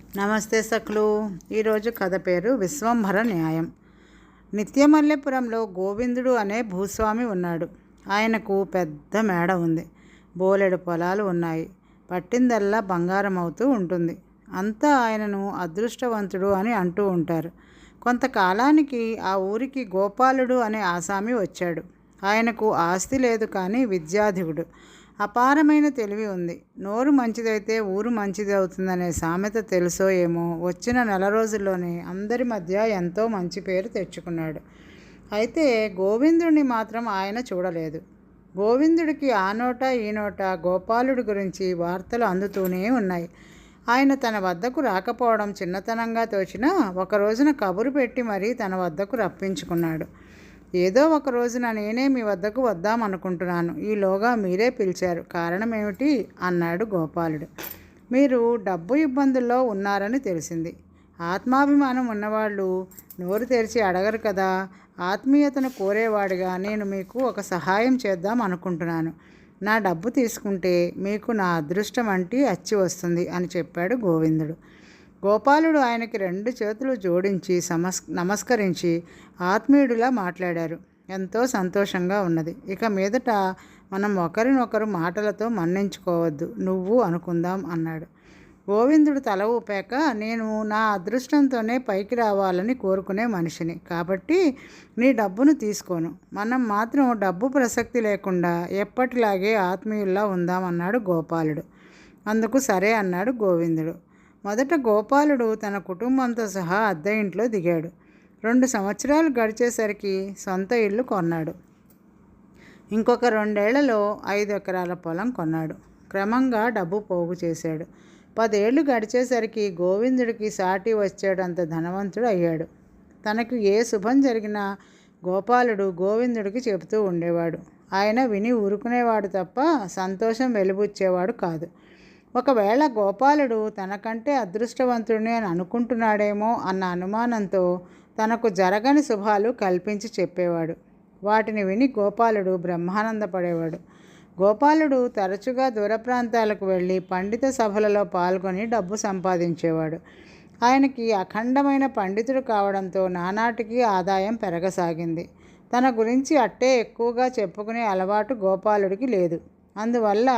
నమస్తే సఖులు. ఈరోజు కథ పేరు విశ్వంభర న్యాయం. నిత్యమల్లెపురంలో గోవిందుడు అనే భూస్వామి ఉన్నాడు. ఆయనకు పెద్ద మేడ ఉంది. బోలెడు పొలాలు ఉన్నాయి. పట్టిందల్లా బంగారం అవుతూ ఉంటుంది. అంతా ఆయనను అదృష్టవంతుడు అని అంటూ ఉంటారు. కొంతకాలానికి ఆ ఊరికి గోపాలుడు అనే ఆసామి వచ్చాడు. ఆయనకు ఆస్తి లేదు, కానీ విద్యాధికుడు. అపారమైన తెలివి ఉంది. నోరు మంచిదైతే ఊరు మంచిది అవుతుందనే సామెత తెలుసో ఏమో, వచ్చిన నెల రోజుల్లోనే అందరి మధ్య ఎంతో మంచి పేరు తెచ్చుకున్నాడు. అయితే గోవిందుడిని మాత్రం ఆయన చూడలేదు. గోవిందుడికి ఆ నోట ఈ నోట గోపాలుడి గురించి వార్తలు అందుతూనే ఉన్నాయి. ఆయన తన వద్దకు రాకపోవడం చిన్నతనంగా తోచినా ఒక రోజున కబురు పెట్టి మరీ తన వద్దకు రప్పించుకున్నాడు. ఏదో ఒక రోజున నేనే మీ వద్దకు వద్దామనుకుంటున్నాను. ఈలోగా మీరే పిలిచారు. కారణం ఏమిటి అన్నాడు గోపాలుడు. మీరు డబ్బు ఇబ్బందుల్లో ఉన్నారని తెలిసింది. ఆత్మాభిమానం ఉన్నవాళ్ళు నోరు తెరిచి అడగరు కదా. ఆత్మీయతను కోరేవాడిగా నేను మీకు ఒక సహాయం చేద్దాం అనుకుంటున్నాను. నా డబ్బు తీసుకుంటే మీకు నా అదృష్టం అంటే అచ్చి వస్తుంది అని చెప్పాడు గోవిందుడు. గోపాలుడు ఆయనకి 2 చేతులు జోడించి నమస్కరించి ఆత్మీయుడిలా మాట్లాడారు. ఎంతో సంతోషంగా ఉన్నది. ఇక మీదట మనం ఒకరినొకరు మాటలతో మన్నించుకోవద్దు, నువ్వు అనుకుందాం అన్నాడు. గోవిందుడు తల ఊపాక, నేను నా అదృష్టంతోనే పైకి రావాలని కోరుకునే మనిషిని, కాబట్టి నీ డబ్బును తీసుకోను. మనం మాత్రం డబ్బు ప్రసక్తి లేకుండా ఎప్పటిలాగే ఆత్మీయుల్లా ఉందామన్నాడు గోపాలుడు. అందుకు సరే అన్నాడు గోవిందుడు. మొదట గోపాలుడు తన కుటుంబంతో సహా అద్దె ఇంట్లో దిగాడు. 2 సంవత్సరాలు గడిచేసరికి సొంత ఇల్లు కొన్నాడు. ఇంకొక 2 ఏళ్లలో 5 ఎకరాల పొలం కొన్నాడు. క్రమంగా డబ్బు పోగు చేశాడు. 10 ఏళ్ళు గడిచేసరికి గోవిందుడికి సాటి వచ్చేటంత ధనవంతుడు అయ్యాడు. తనకు ఏ శుభం జరిగినా గోపాలుడు గోవిందుడికి చెబుతూ ఉండేవాడు. ఆయన విని ఊరుకునేవాడు తప్ప సంతోషం వెలిబుచ్చేవాడు కాదు. ఒకవేళ గోపాలుడు తనకంటే అదృష్టవంతుడిని అని అనుకుంటున్నాడేమో అన్న అనుమానంతో తనకు జరగని శుభాలు కల్పించి చెప్పేవాడు. వాటిని విని గోపాలుడు బ్రహ్మానందపడేవాడు. గోపాలుడు తరచుగా దూర ప్రాంతాలకు వెళ్ళి పండిత సభలలో పాల్గొని డబ్బు సంపాదించేవాడు. ఆయనకి అఖండమైన పండితుడు కావడంతో నానాటికి ఆదాయం పెరగసాగింది. తన గురించి అట్టే ఎక్కువగా చెప్పుకునే అలవాటు గోపాలుడికి లేదు. అందువల్ల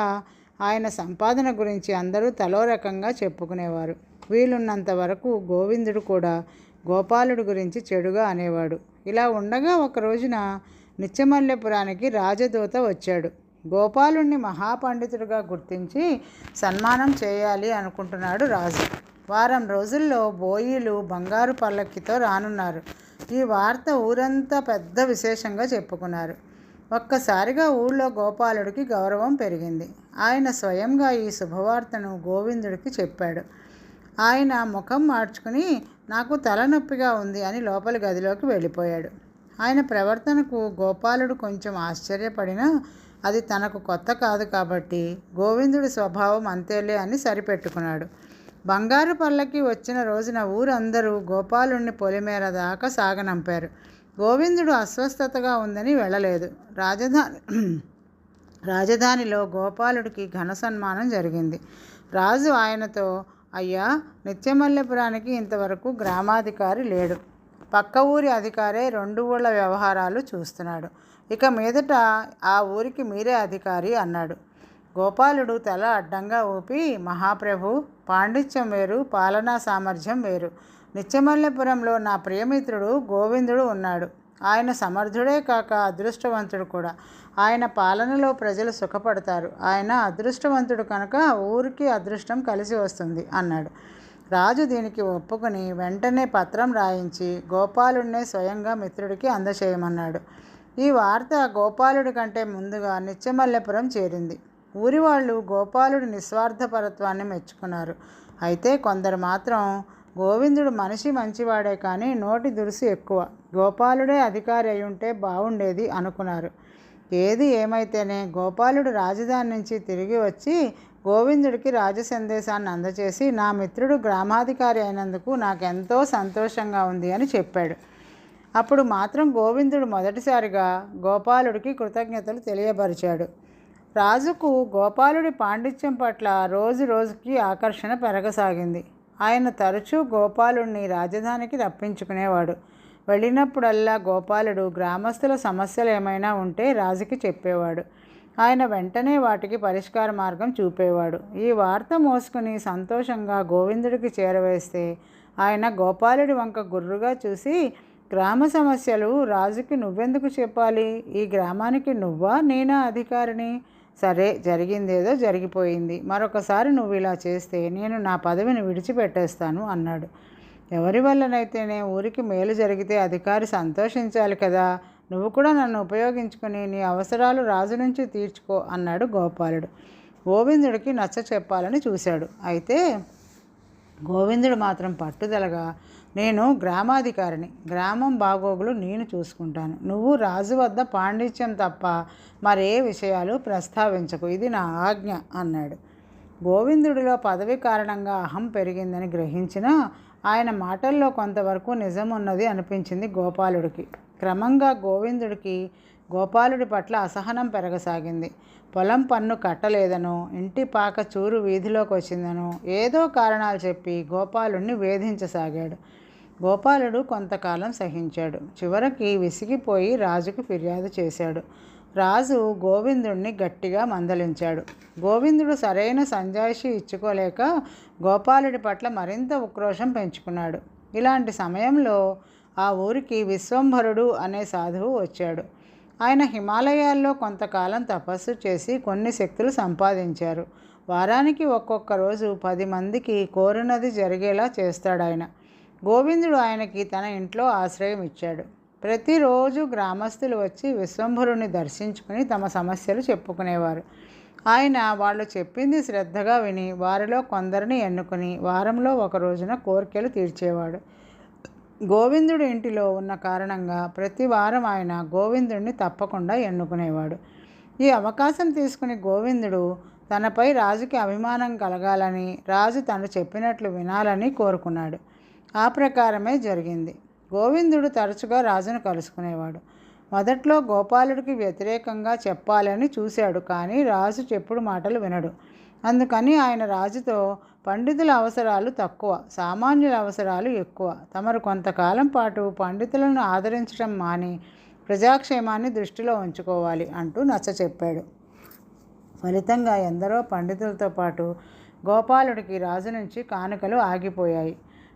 ఆయన సంపాదన గురించి అందరూ తలో రకంగా చెప్పుకునేవారు. వీలున్నంత వరకు గోవిందుడు కూడా గోపాలుడి గురించి చెడుగా అనేవాడు. ఇలా ఉండగా ఒక రోజున నిత్యమల్లెపురానికి రాజదూత వచ్చాడు. గోపాలుణ్ణి మహాపండితుడిగా గుర్తించి సన్మానం చేయాలి అనుకుంటున్నాడు రాజు. వారం రోజుల్లో బోయీలు బంగారు పల్లకితో రానున్నారు. ఈ వార్త ఊరంతా పెద్ద విశేషంగా చెప్పుకున్నారు. ఒక్కసారిగా ఊళ్ళో గోపాలుడికి గౌరవం పెరిగింది. ఆయన స్వయంగా ఈ శుభవార్తను గోవిందుడికి చెప్పాడు. ఆయన ముఖం మార్చుకుని, నాకు తలనొప్పిగా ఉంది అని లోపలి గదిలోకి వెళ్ళిపోయాడు. ఆయన ప్రవర్తనకు గోపాలుడు కొంచెం ఆశ్చర్యపడినా అది తనకు కొత్త కాదు కాబట్టి గోవిందుడి స్వభావం అంతేలే అని సరిపెట్టుకున్నాడు. బంగారు పల్లకి వచ్చిన రోజున ఊరందరూ గోపాలుడిని పొలిమేర దాకా సాగనంపారు. గోవిందుడు అస్వస్థతగా ఉందని వెళ్ళలేదు. రాజధానిలో గోపాలుడికి ఘన సన్మానం జరిగింది. రాజు ఆయనతో, అయ్యా, నిత్యమల్లెపురానికి ఇంతవరకు గ్రామాధికారి లేడు. పక్క ఊరి అధికారే 2 ఊళ్ళ వ్యవహారాలు చూస్తున్నాడు. ఇక మీదట ఆ ఊరికి మీరే అధికారి అన్నాడు. గోపాలుడు తల అడ్డంగా ఊపి, మహాప్రభు, పాండిత్యం వేరు, పాలనా సామర్థ్యం వేరు. నిత్యమల్లెపురంలో నా ప్రియమిత్రుడు గోవిందుడు ఉన్నాడు. ఆయన సమర్థుడే కాక అదృష్టవంతుడు కూడా. ఆయన పాలనలో ప్రజలు సుఖపడతారు. ఆయన అదృష్టవంతుడు కనుక ఊరికి అదృష్టం కలిసి వస్తుంది అన్నాడు. రాజు దీనికి ఒప్పుకొని వెంటనే పత్రం రాయించి గోపాలుడినే స్వయంగా మిత్రుడికి అందచేయమన్నాడు. ఈ వార్త గోపాలుడి కంటే ముందుగా నిత్యమల్లెపురం చేరింది. ఊరి వాళ్ళు గోపాలుడి నిస్వార్థపరత్వాన్ని మెచ్చుకున్నారు. అయితే కొందరు మాత్రం, గోవిందుడు మనిషి మంచివాడే కానీ నోటి దురుసు ఎక్కువ, గోపాలుడే అధికారి అయ్యుంటే బాగుండేది అనుకున్నారు. ఏది ఏమైతేనే గోపాలుడు రాజధాని నుంచి తిరిగి వచ్చి గోవిందుడికి రాజసందేశాన్ని అందచేసి, నా మిత్రుడు గ్రామాధికారి అయినందుకు నాకెంతో సంతోషంగా ఉంది అని చెప్పాడు. అప్పుడు మాత్రం గోవిందుడు మొదటిసారిగా గోపాలుడికి కృతజ్ఞతలు తెలియపరిచాడు. రాజుకు గోపాలుడి పాండిత్యం పట్ల రోజు రోజుకి ఆకర్షణ పెరగసాగింది. ఆయన తరచూ గోపాలుడిని రాజధానికి రప్పించుకునేవాడు. వెళ్ళినప్పుడల్లా గోపాలుడు గ్రామస్తుల సమస్యలు ఏమైనా ఉంటే రాజుకి చెప్పేవాడు. ఆయన వెంటనే వాటికి పరిష్కార మార్గం చూపేవాడు. ఈ వార్త మోసుకుని సంతోషంగా గోవిందుడికి చేరవేస్తే ఆయన గోపాలుడి వంక గుర్రుగా చూసి, గ్రామ సమస్యలు రాజుకి నువ్వెందుకు చెప్పాలి? ఈ గ్రామానికి నువ్వా నేనా అధికారిని? సరే, జరిగిందేదో జరిగిపోయింది. మరొకసారి నువ్వు ఇలా చేస్తే నేను నా పదవిని విడిచిపెట్టేస్తాను అన్నాడు. ఎవరి వల్లనైతేనే ఊరికి మేలు జరిగితే అధికారి సంతోషించాలి కదా. నువ్వు కూడా నన్ను ఉపయోగించుకుని నీ అవసరాలు రాజు నుంచి తీర్చుకో అన్నాడు గోపాలుడు. గోవిందుడికి నచ్చ చెప్పాలని చూశాడు. అయితే గోవిందుడు మాత్రం పట్టుదలగా, నేను గ్రామాధికారిని, గ్రామం బాగోగులు నేను చూసుకుంటాను. నువ్వు రాజు వద్ద పాండిత్యం తప్ప మరే విషయాలు ప్రస్తావించకు, ఇది నా ఆజ్ఞ అన్నాడు. గోవిందుడిలో పదవి కారణంగా అహం పెరిగిందని గ్రహించినా ఆయన మాటల్లో కొంతవరకు నిజం ఉన్నది అనిపించింది గోపాలుడికి. క్రమంగా గోపాలుడి పట్ల అసహనం పెరగసాగింది. పొలం పన్ను కట్టలేదనో, ఇంటి పాక చూరు వీధిలోకి వచ్చిందనో ఏదో కారణాలు చెప్పి గోపాలుడిని వేధించసాగాడు. గోపాలుడు కొంతకాలం సహించాడు. చివరికి విసిగిపోయి రాజుకు ఫిర్యాదు చేశాడు. రాజు గోవిందుడిని గట్టిగా మందలించాడు. గోవిందుడు సరైన సంజాయిషి ఇచ్చుకోలేక గోపాలుడి పట్ల మరింత ఉక్రోషం పెంచుకున్నాడు. ఇలాంటి సమయంలో ఆ ఊరికి విశ్వంభరుడు అనే సాధువు వచ్చాడు. ఆయన హిమాలయాల్లో కొంతకాలం తపస్సు చేసి కొన్ని శక్తులు సంపాదించారు. వారానికి ఒక్కొక్క రోజు 10 మందికి కోరినది జరిగేలా చేస్తాడాయన. గోవిందుడు ఆయనకి తన ఇంట్లో ఆశ్రయం ఇచ్చాడు. ప్రతిరోజు గ్రామస్తులు వచ్చి విశ్వంభరుని దర్శించుకుని తమ సమస్యలు చెప్పుకునేవారు. ఆయన వాళ్ళు చెప్పింది శ్రద్ధగా విని వారిలో కొందరిని ఎన్నుకుని వారంలో ఒక రోజున కోరికలు తీర్చేవాడు. గోవిందుడు ఇంటిలో ఉన్న కారణంగా ప్రతి వారం ఆయన గోవిందుడిని తప్పకుండా ఎన్నుకునేవాడు. ఈ అవకాశం తీసుకుని గోవిందుడు తనపై రాజుకి అభిమానం కలగాలని, రాజు తను చెప్పినట్లు వినాలని కోరుకున్నాడు. ఆ ప్రకారమే జరిగింది. గోవిందుడు తరచుగా రాజును కలుసుకునేవాడు. మొదట్లో గోపాలుడికి వ్యతిరేకంగా చెప్పాలని చూశాడు, కానీ రాజు చెప్పుడు మాటలు వినడు. అందుకని ఆయన రాజుతో, పండితుల అవసరాలు తక్కువ, సామాన్యుల అవసరాలు ఎక్కువ. తమరు కొంతకాలం పాటు పండితులను ఆదరించడం మాని ప్రజాక్షేమాన్ని దృష్టిలో ఉంచుకోవాలి అంటూ నచ్చచెప్పాడు. ఫలితంగా ఎందరో పండితులతో పాటు గోపాలుడికి రాజు నుంచి కానుకలు ఆగిపోయాయి.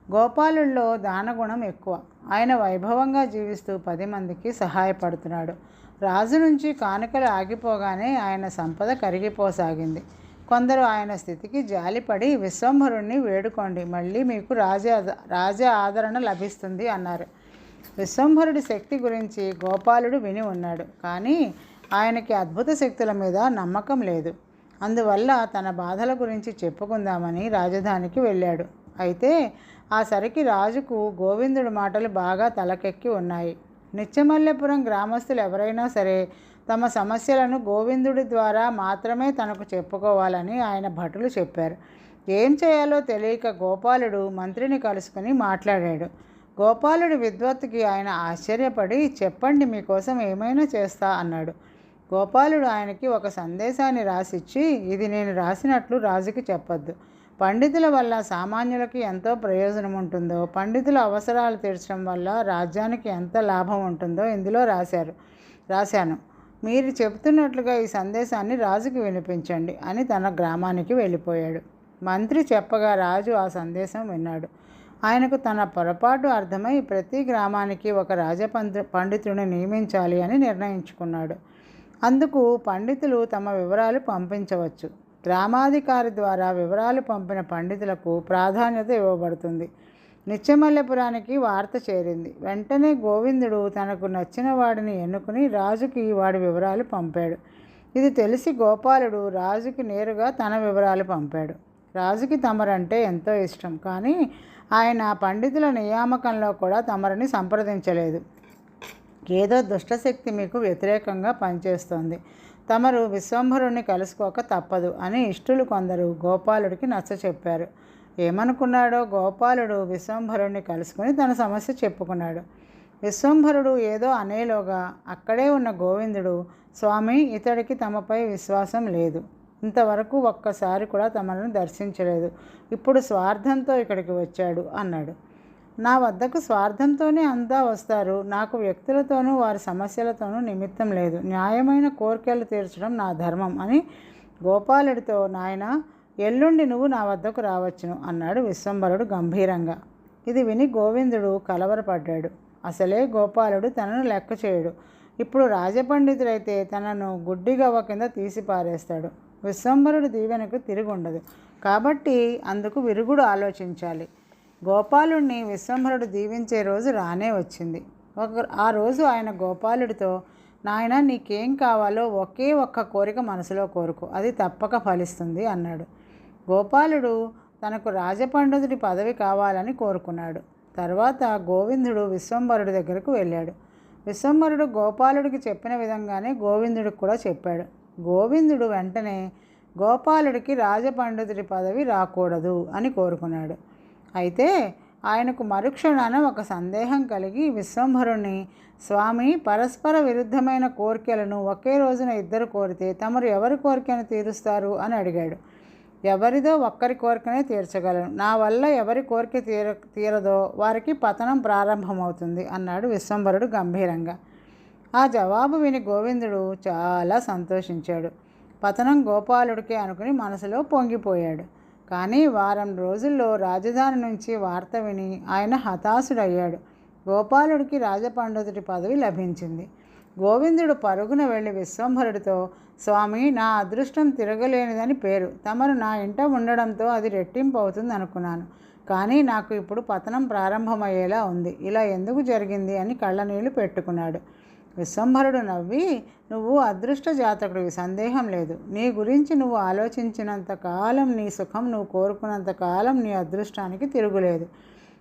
గోపాలుల్లో దానగుణం ఎక్కువ. ఆయన వైభవంగా జీవిస్తూ 10 మందికి సహాయపడుతున్నాడు. రాజు నుంచి కానుకలు ఆగిపోగానే ఆయన సంపద కరిగిపోసాగింది. కొందరు ఆయన స్థితికి జాలిపడి, విశ్వంభరుణ్ణి వేడుకోండి, మళ్ళీ మీకు రాజ ఆదరణ లభిస్తుంది అన్నారు. విశ్వంభరుడి శక్తి గురించి గోపాలుడు విని ఉన్నాడు, కానీ ఆయనకి అద్భుత శక్తుల మీద నమ్మకం లేదు. అందువల్ల తన బాధల గురించి చెప్పుకుందామని రాజధానికి వెళ్ళాడు. అయితే ఆ సరికి రాజుకు గోవిందుడి మాటలు బాగా తలకెక్కి ఉన్నాయి. నిత్యమల్లెపురం గ్రామస్తులు ఎవరైనా సరే తమ సమస్యలను గోవిందుడి ద్వారా మాత్రమే తనకు చెప్పుకోవాలని ఆయన భటులు చెప్పారు. ఏం చేయాలో తెలియక గోపాలుడు మంత్రిని కలుసుకుని మాట్లాడాడు. గోపాలుడి విద్వత్తుకి ఆయన ఆశ్చర్యపడి, చెప్పండి, మీకోసం ఏమైనా చేస్తా అన్నాడు. గోపాలుడు ఆయనకి ఒక సందేశాన్ని రాసిచ్చి, ఇది నేను రాసినట్లు రాజుకి చెప్పొద్దు. పండితుల వల్ల సామాన్యులకి ఎంతో ప్రయోజనం ఉంటుందో, పండితుల అవసరాలు తీర్చడం వల్ల రాజ్యానికి ఎంత లాభం ఉంటుందో ఇందులో రాశాను. మీరు చెబుతున్నట్లుగా ఈ సందేశాన్ని రాజుకి వినిపించండి అని తన గ్రామానికి వెళ్ళిపోయాడు. మంత్రి చెప్పగా రాజు ఆ సందేశం విన్నాడు. ఆయనకు తన పొరపాటు అర్థమై ప్రతి గ్రామానికి ఒక పండితుడిని నియమించాలి అని నిర్ణయించుకున్నాడు. అందుకు పండితులు తమ వివరాలు పంపించవచ్చు. గ్రామాధికారి ద్వారా వివరాలు పంపిన పండితులకు ప్రాధాన్యత ఇవ్వబడుతుంది. నిత్యమల్లెపురానికి వార్త చేరింది. వెంటనే గోవిందుడు తనకు నచ్చిన వాడిని ఎన్నుకుని రాజుకి వాడి వివరాలు పంపాడు. ఇది తెలిసి గోపాలుడు రాజుకి నేరుగా తన వివరాలు పంపాడు. రాజుకి తమరంటే ఎంతో ఇష్టం, కానీ ఆయన పండితుల నియామకంలో కూడా తమరిని సంప్రదించలేదు. ఏదో దుష్టశక్తి మీకు వ్యతిరేకంగా పనిచేస్తోంది. తమరు విశ్వంభరుణ్ణి కలుసుకోక తప్పదు అని ఇష్టులు కొందరు గోపాలుడికి నచ్చచెప్పారు. ఏమనుకున్నాడో గోపాలుడు విశ్వంభరుణ్ణి కలుసుకుని తన సమస్య చెప్పుకున్నాడు. విశ్వంభరుడు ఏదో అనేలోగా అక్కడే ఉన్న గోవిందుడు, స్వామి, ఇతడికి తమపై విశ్వాసం లేదు. ఇంతవరకు ఒక్కసారి కూడా తమను దర్శించలేదు. ఇప్పుడు స్వార్థంతో ఇక్కడికి వచ్చాడు అన్నాడు. నా వద్దకు స్వార్థంతోనే అంతా వస్తారు. నాకు వ్యక్తులతోనూ వారి సమస్యలతోనూ నిమిత్తం లేదు. న్యాయమైన కోరికలు తీర్చడం నా ధర్మం అని గోపాలుడితో, నాయన ఎల్లుండి నువ్వు నా వద్దకు రావచ్చును అన్నాడు విశ్వంభరుడు గంభీరంగా. ఇది విని గోవిందుడు కలవరపడ్డాడు. అసలే గోపాలుడు తనను లెక్క చేయడు. ఇప్పుడు రాజపండితుడైతే తనను గుడ్డిగవ్వ కింద తీసి పారేస్తాడు. విశ్వంభరుడి దీవెనకు తిరుగుండదు. కాబట్టి అందుకు విరుగుడు ఆలోచించాలి. గోపాలుడిని విశ్వంభరుడు దీవించే రోజు రానే వచ్చింది. ఆ రోజు ఆయన గోపాలుడితో, నాయన నీకేం కావాలో ఒకే ఒక్క కోరిక మనసులో కోరుకో, అది తప్పక ఫలిస్తుంది అన్నాడు. గోపాలుడు తనకు రాజపండితుడి పదవి కావాలని కోరుకున్నాడు. తర్వాత గోవిందుడు విశ్వంభరుడి దగ్గరకు వెళ్ళాడు. విశ్వంభరుడు గోపాలుడికి చెప్పిన విధంగానే గోవిందుడికి కూడా చెప్పాడు. గోవిందుడు వెంటనే గోపాలుడికి రాజపండితుడి పదవి రాకూడదు అని కోరుకున్నాడు. అయితే ఆయనకు మరుక్షణాన ఒక సందేహం కలిగి విశ్వంభరుణ్ణి, స్వామి, పరస్పర విరుద్ధమైన కోరికలను ఒకే రోజున ఇద్దరు కోరితే తమరు ఎవరి కోరికను తీరుస్తారు అని అడిగాడు. ఎవరిదో ఒక్కరి కోరికనే తీర్చగలను. నా వల్ల ఎవరి కోరిక తీరదో వారికి పతనం ప్రారంభమవుతుంది అన్నాడు విశ్వంభరుడు గంభీరంగా. ఆ జవాబు విని గోవిందుడు చాలా సంతోషించాడు. పతనం గోపాలుడికే అనుకుని మనసులో పొంగిపోయాడు. కానీ వారం రోజుల్లో రాజధాని నుంచి వార్త విని ఆయన హతాశుడయ్యాడు. గోపాలుడికి రాజపండితుడి పదవి లభించింది. గోవిందుడు పరుగున వెళ్ళి విశ్వంభరుడితో, స్వామి, నా అదృష్టం తిరగలేనిదని పేరు. తమరు నా ఇంట ఉండడంతో అది రెట్టింపు అవుతుంది అనుకున్నాను. కానీ నాకు ఇప్పుడు పతనం ప్రారంభమయ్యేలా ఉంది. ఇలా ఎందుకు జరిగింది అని కళ్ళనీళ్లు పెట్టుకున్నాడు. విశ్వంభరుడు నవ్వి, నువ్వు అదృష్ట జాతకుడివి, సందేహం లేదు. నీ గురించి నువ్వు ఆలోచించినంత కాలం నీ సుఖం, నువ్వు కోరుకున్నంత కాలం నీ అదృష్టానికి తిరుగులేదు.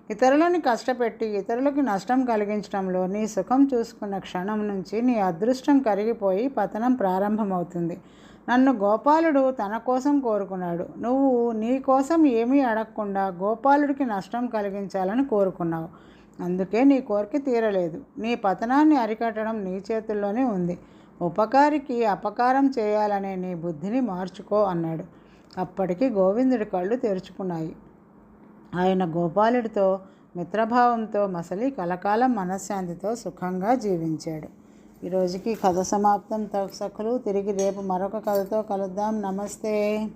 ఇతరులని కష్టపెట్టి ఇతరులకి నష్టం కలిగించడంలో నీ సుఖం చూసుకున్న క్షణం నుంచి నీ అదృష్టం కరిగిపోయి పతనం ప్రారంభమవుతుంది. నన్ను గోపాలుడు తన కోసం కోరుకున్నాడు. నువ్వు నీ కోసం ఏమీ అడగకుండా గోపాలుడికి నష్టం కలిగించాలని కోరుకున్నావు. అందుకే నీ కోరిక తీరలేదు. నీ పతనాన్ని అరికట్టడం నీ చేతుల్లోనే ఉంది. ఉపకారికి అపకారం చేయాలనే నీ బుద్ధిని మార్చుకో అన్నాడు. అప్పటికి గోవిందుడి కళ్ళు తెరుచుకున్నాయి. ఆయన గోపాలుడితో మిత్రభావంతో మసలి కలకాలం మనశ్శాంతితో సుఖంగా జీవించాడు. ఈరోజుకి కథ సమాప్తం. సఖులు, తిరిగి రేపు మరొక కథతో కలుద్దాం. నమస్తే.